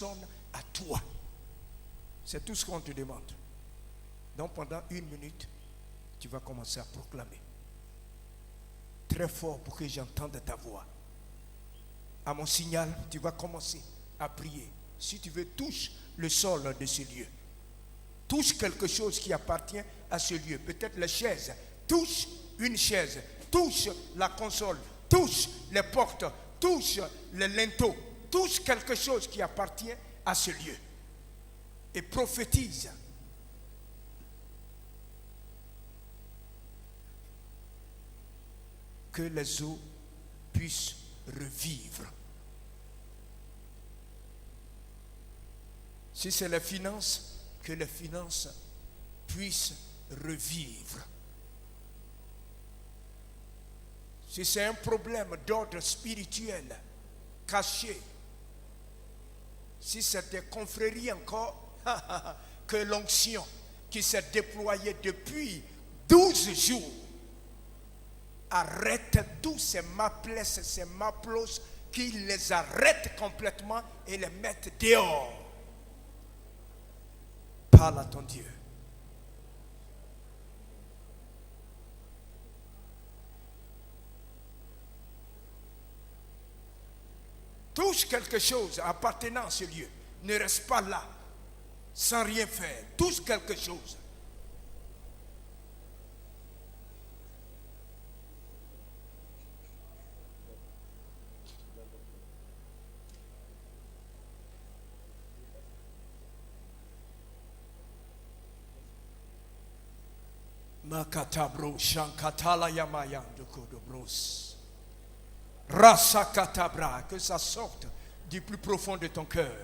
sonne à toi. C'est tout ce qu'on te demande. Donc pendant 1 minute, tu vas commencer à proclamer. Très fort pour que j'entende ta voix. À mon signal, tu vas commencer à prier. Si tu veux, touche le sol de ce lieu. Touche quelque chose qui appartient à ce lieu. Peut-être la chaise. Touche une chaise. Touche la console. Touche les portes. Touche les linteaux. Touche quelque chose qui appartient à ce lieu. Et prophétise. Que les eaux puissent revivre. Si c'est les finances, que les finances puissent revivre. Si c'est un problème d'ordre spirituel, caché, si c'est des confréries encore, que l'onction qui s'est déployée depuis 12 jours, arrête tous ces maples, ces maplos, qu'ils les arrêtent complètement et les mettent dehors. Parle à ton Dieu. Touche quelque chose appartenant à ce lieu. Ne reste pas là sans rien faire. Touche quelque chose. Makatabro shankatala yamaya de kodobros. Rasakatabra, que ça sorte du plus profond de ton cœur.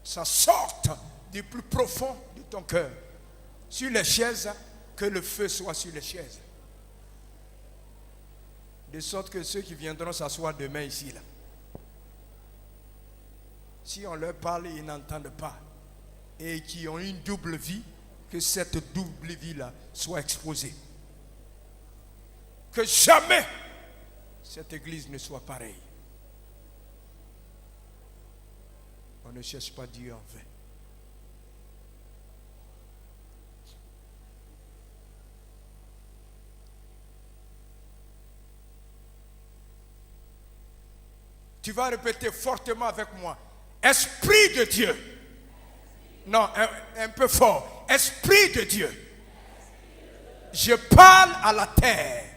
Ça sorte du plus profond de ton cœur. Sur les chaises, que le feu soit sur les chaises. De sorte que ceux qui viendront s'asseoir demain ici, là, si on leur parle, ils n'entendent pas. Et qui ont une double vie, que cette double vie-là soit exposée. Que jamais cette église ne soit pareille. On ne cherche pas Dieu en vain. Tu vas répéter fortement avec moi. Esprit de Dieu. Non, un peu fort. Esprit de Dieu. Je parle à la terre.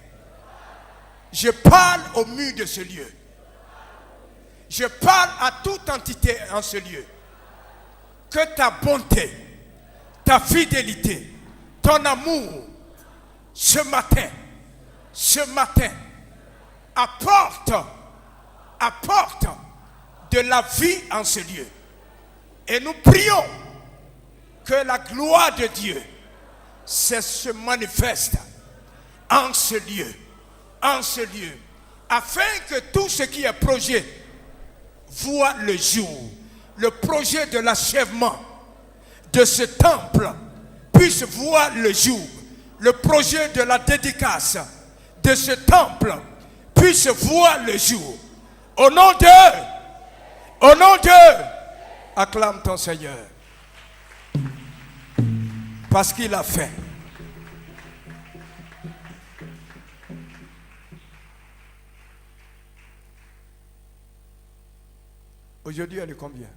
Je parle au mur de ce lieu. Je parle à toute entité en ce lieu. Que ta bonté, ta fidélité, ton amour, ce matin, apporte de la vie en ce lieu. Et nous prions que la gloire de Dieu se manifeste en ce lieu, afin que tout ce qui est projet voit le jour. Le projet de l'achèvement de ce temple puisse voir le jour. Le projet de la dédicace de ce temple puisse voir le jour. Au nom de, acclame ton Seigneur. Parce qu'il a fait. Aujourd'hui, elle est combien?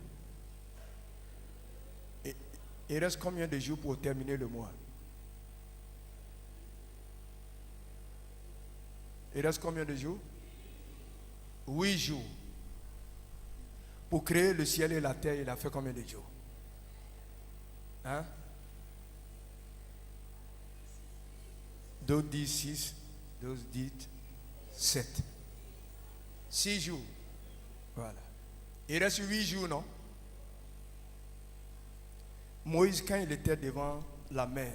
Il reste combien de jours pour terminer le mois? Il reste combien de jours? 8 jours. Pour créer le ciel et la terre, il a fait combien de jours? Hein? D'autres disent 6, d'autres disent 7. 6 jours. Voilà. Il reste 8 jours, non? Moïse, quand il était devant la mer,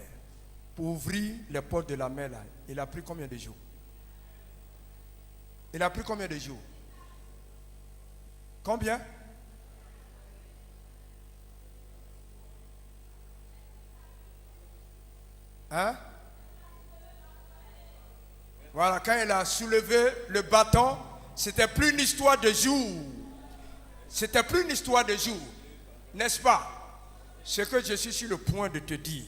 pour ouvrir les portes de la mer, là, il a pris combien de jours? Il a pris combien de jours? Combien? Hein? Voilà, quand il a soulevé le bâton, c'était plus une histoire de jours. C'était plus une histoire de jour, n'est-ce pas? Ce que je suis sur le point de te dire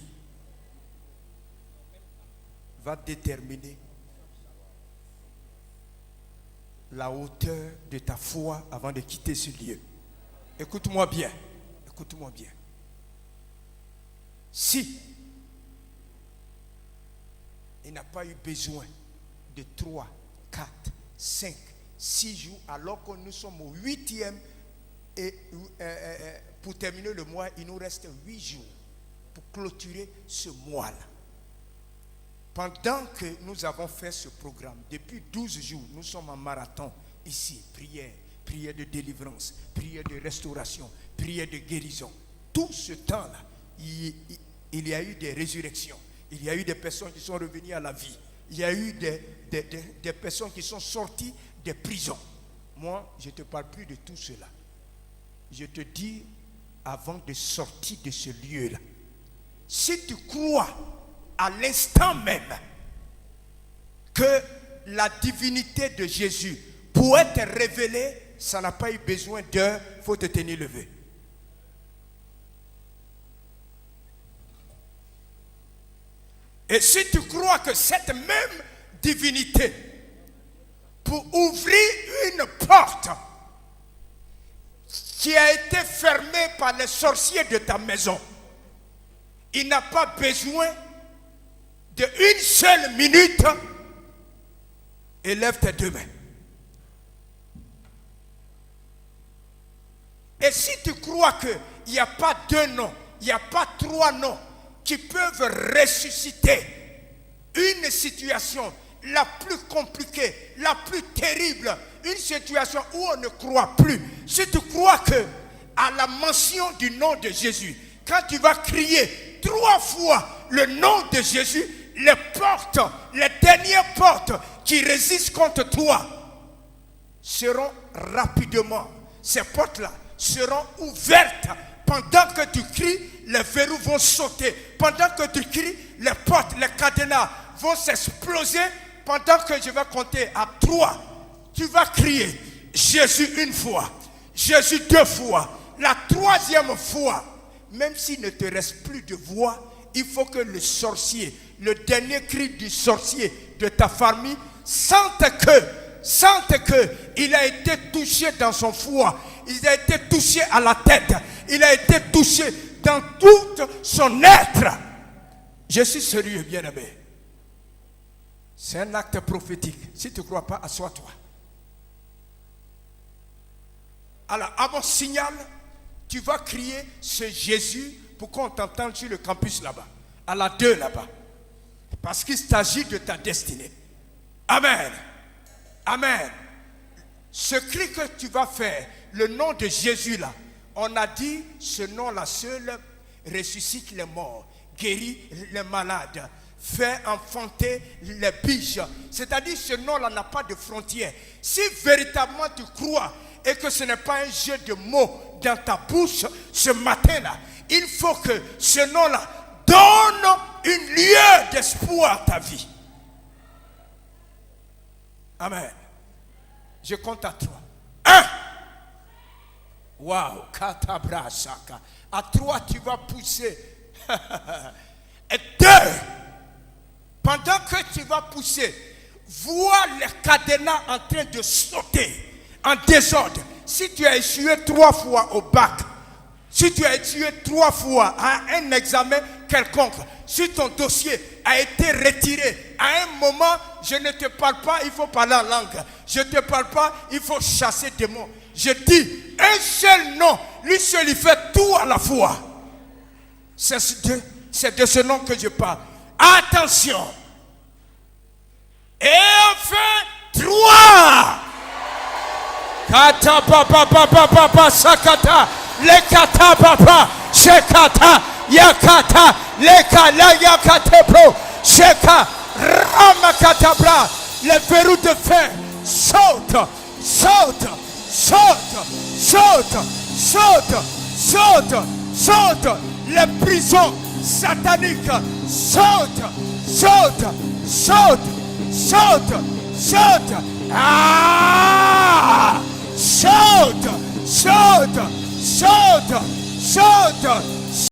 va déterminer la hauteur de ta foi avant de quitter ce lieu. Écoute-moi bien, écoute-moi bien. Si il n'a pas eu besoin de 3, 4, 5, 6 jours, alors que nous sommes au 8e, et pour terminer le mois, il nous reste 8 jours pour clôturer ce mois-là. Pendant que nous avons fait ce programme, depuis 12 jours, nous sommes en marathon ici, prière de délivrance, prière de restauration, prière de guérison. Tout ce temps-là, il y a eu des résurrections, il y a eu des personnes qui sont revenues à la vie, il y a eu des personnes qui sont sorties des prisons. Moi, je ne te parle plus de tout cela. Je te dis, avant de sortir de ce lieu-là, si tu crois à l'instant même que la divinité de Jésus pour être révélée, ça n'a pas eu besoin d'heures, il faut te tenir levé. Et si tu crois que cette même divinité, pour ouvrir une porte qui a été fermée par les sorciers de ta maison, il n'a pas besoin d'une seule minute, élève tes deux mains. Et si tu crois qu'il n'y a pas 2 noms, il n'y a pas 3 noms qui peuvent ressusciter une situation la plus compliquée, la plus terrible, une situation où on ne croit plus. Si tu crois que à la mention du nom de Jésus, quand tu vas crier 3 fois le nom de Jésus, les portes, les dernières portes qui résistent contre toi seront rapidement, ces portes-là seront ouvertes. Pendant que tu cries, les verrous vont sauter. Pendant que tu cries, les portes, les cadenas vont s'exploser. Pendant que je vais compter à 3, tu vas crier Jésus une fois, Jésus 2 fois. La 3e fois, même s'il ne te reste plus de voix, il faut que le sorcier, le dernier cri du sorcier de ta famille, sente que il a été touché dans son foie, il a été touché à la tête, il a été touché dans tout son être. Je suis sérieux, bien-aimé. C'est un acte prophétique. Si tu ne crois pas, assois-toi. Alors, à mon signal, tu vas crier ce Jésus pour qu'on t'entende sur le campus là-bas, à la 2 là-bas. Parce qu'il s'agit de ta destinée. Amen. Amen. Ce cri que tu vas faire, le nom de Jésus là, on a dit ce nom-là seul ressuscite les morts, guérit les malades, fait enfanter les biches. C'est-à-dire ce nom-là n'a pas de frontières. Si véritablement tu crois et que ce n'est pas un jeu de mots dans ta bouche ce matin-là, il faut que ce nom-là donne une lueur d'espoir à ta vie. Amen. Je compte à 3. 1. Waouh, katabra saka. À 3, tu vas pousser. Et 2. Pendant que tu vas pousser, vois les cadenas en train de sauter en désordre. Si tu as échoué 3 fois au bac, si tu as échoué 3 fois à un examen quelconque, si ton dossier a été retiré, à un moment, je ne te parle pas, il faut parler en langue. Je ne te parle pas, il faut chasser des mots. Je dis, un seul nom, lui seul, il fait tout à la fois. C'est de ce nom que je parle. Attention. Et enfin, 3. Kata papa papa papa sakata. Le kata papa. Shekata. Yakata. Leka la yakate pro. Sheka. Ramakatabra. Les verrous de fer sautent. Saute. Saute. Saute. Saute. Saute. Saute. Les prisons sataniques sautent. Saute. Saute. Saute, saute, ah, saute, saute, saute, saute,